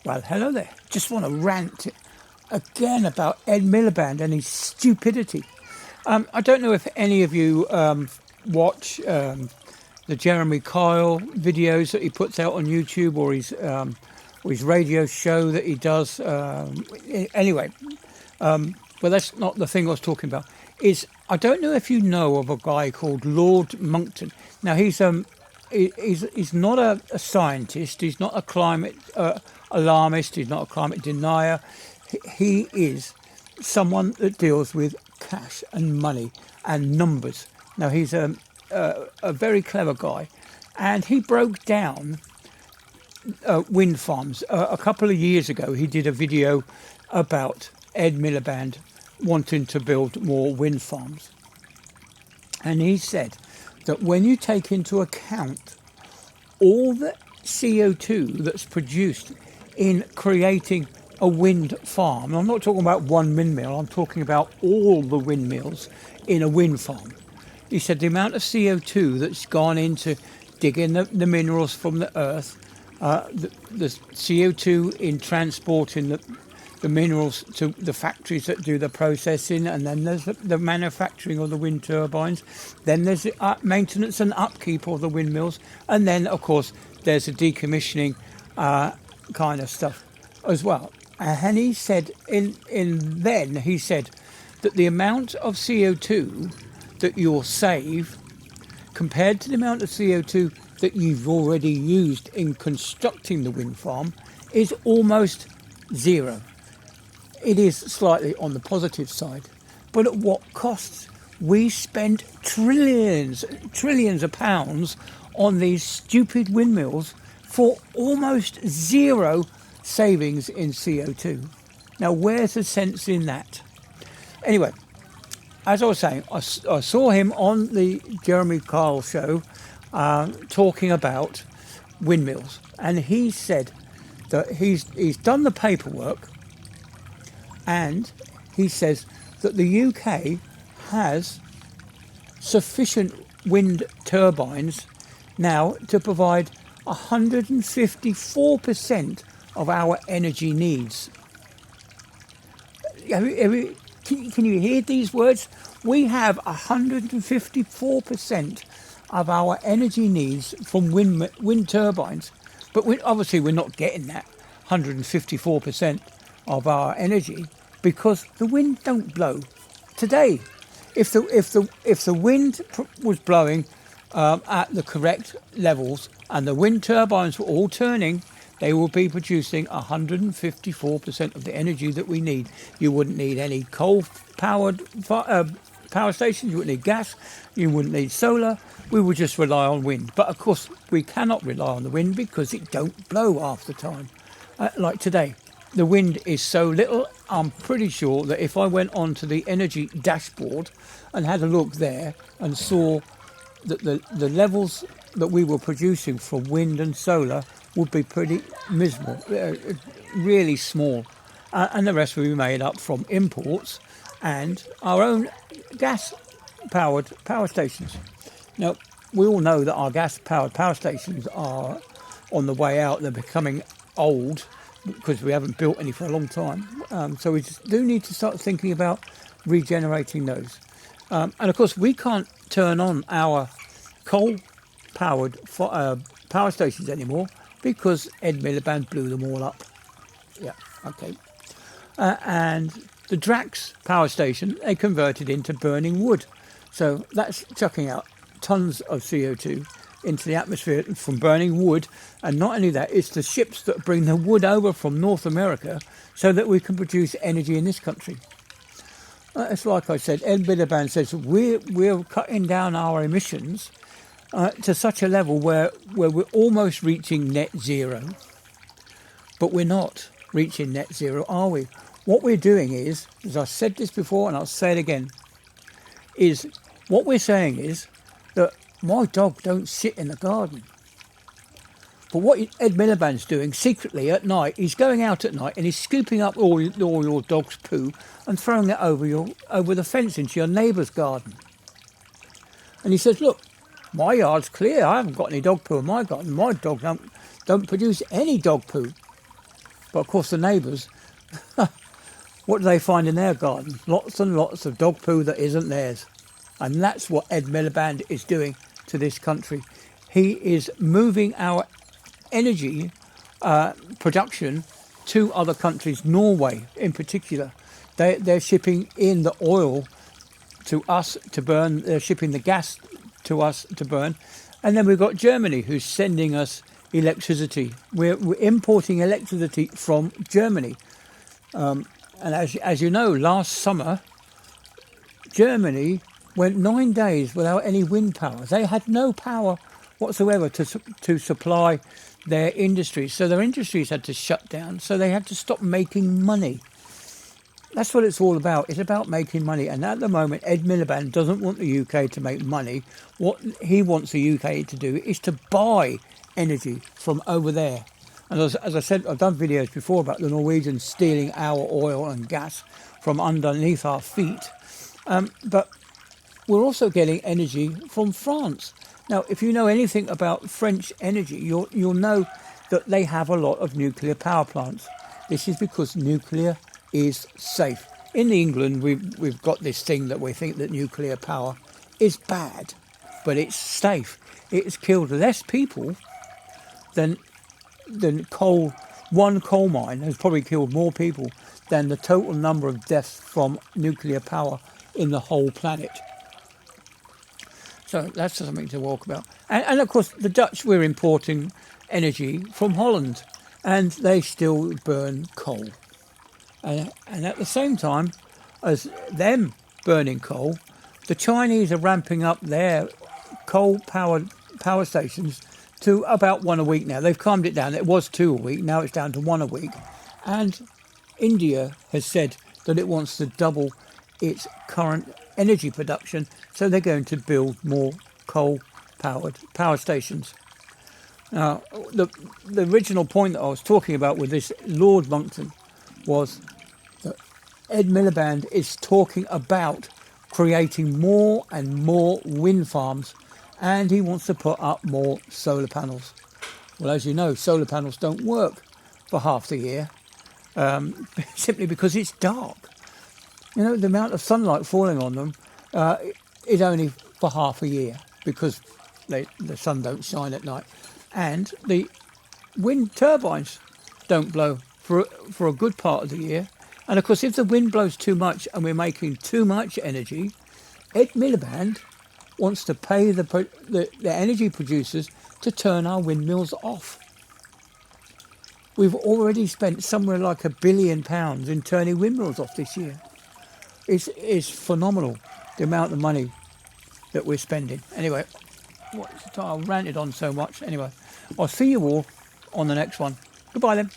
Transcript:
Well, hello there. Just want to rant again about Ed Miliband and his stupidity. I don't know if any of you watch the Jeremy Kyle videos that he puts out on YouTube, or his radio show that he does. Anyway, well, that's not the thing I was talking about. I don't know if you know of a guy called Lord Monkton. Now he's not a scientist. He's not a climate alarmist. He's not a climate denier. He is someone that deals with cash and money and numbers. Now he's a very clever guy, and he broke down wind farms. A couple of years ago, he did a video about Ed Miliband wanting to build more wind farms. And he said that when you take into account all the CO2 that's produced in creating a wind farm, I'm not talking about one windmill, I'm talking about all the windmills in a wind farm. He said the amount of CO2 that's gone into digging the minerals from the earth, the CO2 in transporting the minerals to the factories that do the processing, and then there's the manufacturing of the wind turbines, then there's the maintenance and upkeep of the windmills, and then of course there's the decommissioning kind of stuff as well. And he said he said that the amount of CO2 that you'll save compared to the amount of CO2 that you've already used in constructing the wind farm is almost zero. It is slightly on the positive side, but at what costs? We spend trillions of pounds on these stupid windmills for almost zero savings in CO2. Now, where's the sense in that? Anyway, as I was saying, I saw him on the Jeremy Kyle show talking about windmills, and he said that he's done the paperwork, and he says that the UK has sufficient wind turbines now to provide 154% of our energy needs. Can you hear these words? We have 154% of our energy needs from wind turbines, but obviously we're not getting that 154% of our energy because the wind don't blow. Today, if the wind was blowing at the correct levels and the wind turbines were all turning, they will be producing 154% of the energy that we need. You wouldn't need any coal-powered power stations, you wouldn't need gas, you wouldn't need solar. We would just rely on wind. But of course, we cannot rely on the wind because it don't blow half the time. Like today, the wind is so little, I'm pretty sure that if I went onto the energy dashboard and had a look there and saw that the levels that we were producing for wind and solar would be pretty miserable, really small. And the rest will be made up from imports and our own gas-powered power stations. Now, we all know that our gas-powered power stations are on the way out. They're becoming old because we haven't built any for a long time. So we just do need to start thinking about regenerating those. And of course, we can't turn on our coal-powered power stations anymore because Ed Miliband blew them all up. Yeah, okay. And the Drax power station, they converted into burning wood. So that's chucking out tons of CO2 into the atmosphere from burning wood. And not only that, it's the ships that bring the wood over from North America so that we can produce energy in this country. It's like I said, Ed Miliband says we're cutting down our emissions to such a level where we're almost reaching net zero. But we're not reaching net zero, are we? What we're doing is, as I said this before and I'll say it again, is what we're saying is that my dog don't sit in the garden. But what Ed Miliband's doing secretly at night, he's going out at night and he's scooping up all your dog's poo and throwing it over the fence into your neighbour's garden. And he says, look, my yard's clear. I haven't got any dog poo in my garden. My dog don't produce any dog poo. But of course the neighbours, what do they find in their garden? Lots and lots of dog poo that isn't theirs. And that's what Ed Miliband is doing to this country. He is moving our energy production to other countries, Norway in particular. They're shipping in the oil to us to burn, they're shipping the gas to us to burn. And then we've got Germany, who's sending us electricity. We're importing electricity from Germany. And as you know, last summer, Germany went 9 days without any wind power. They had no power whatsoever to supply their industries. So their industries had to shut down. So they had to stop making money. That's what it's all about. It's about making money. And at the moment, Ed Miliband doesn't want the UK to make money. What he wants the UK to do is to buy energy from over there. And as I said, I've done videos before about the Norwegians stealing our oil and gas from underneath our feet. But we're also getting energy from France. Now, if you know anything about French energy, you'll know that they have a lot of nuclear power plants. This is because nuclear is safe. In England, we've got this thing that we think that nuclear power is bad, but it's safe. It's killed less people than coal. One coal mine has probably killed more people than the total number of deaths from nuclear power in the whole planet. So that's something to walk about. And of course, the Dutch, we're importing energy from Holland, and they still burn coal. And at the same time as them burning coal, the Chinese are ramping up their coal-powered power stations to about 1 a week now. They've calmed it down. It was 2 a week. Now it's down to 1 a week. And India has said that it wants to double its current energy production. So they're going to build more coal-powered power stations. Now, the original point that I was talking about with this Lord Monckton was that Ed Miliband is talking about creating more and more wind farms, and he wants to put up more solar panels. Well, as you know, solar panels don't work for half the year, simply because it's dark. You know, the amount of sunlight falling on them is only for half a year because the sun don't shine at night. And the wind turbines don't blow for a good part of the year. And of course, if the wind blows too much and we're making too much energy, Ed Miliband wants to pay the energy producers to turn our windmills off. We've already spent somewhere like £1 billion in turning windmills off this year. It's phenomenal, the amount of money that we're spending. Anyway, I ranted on so much. Anyway, I'll see you all on the next one. Goodbye then.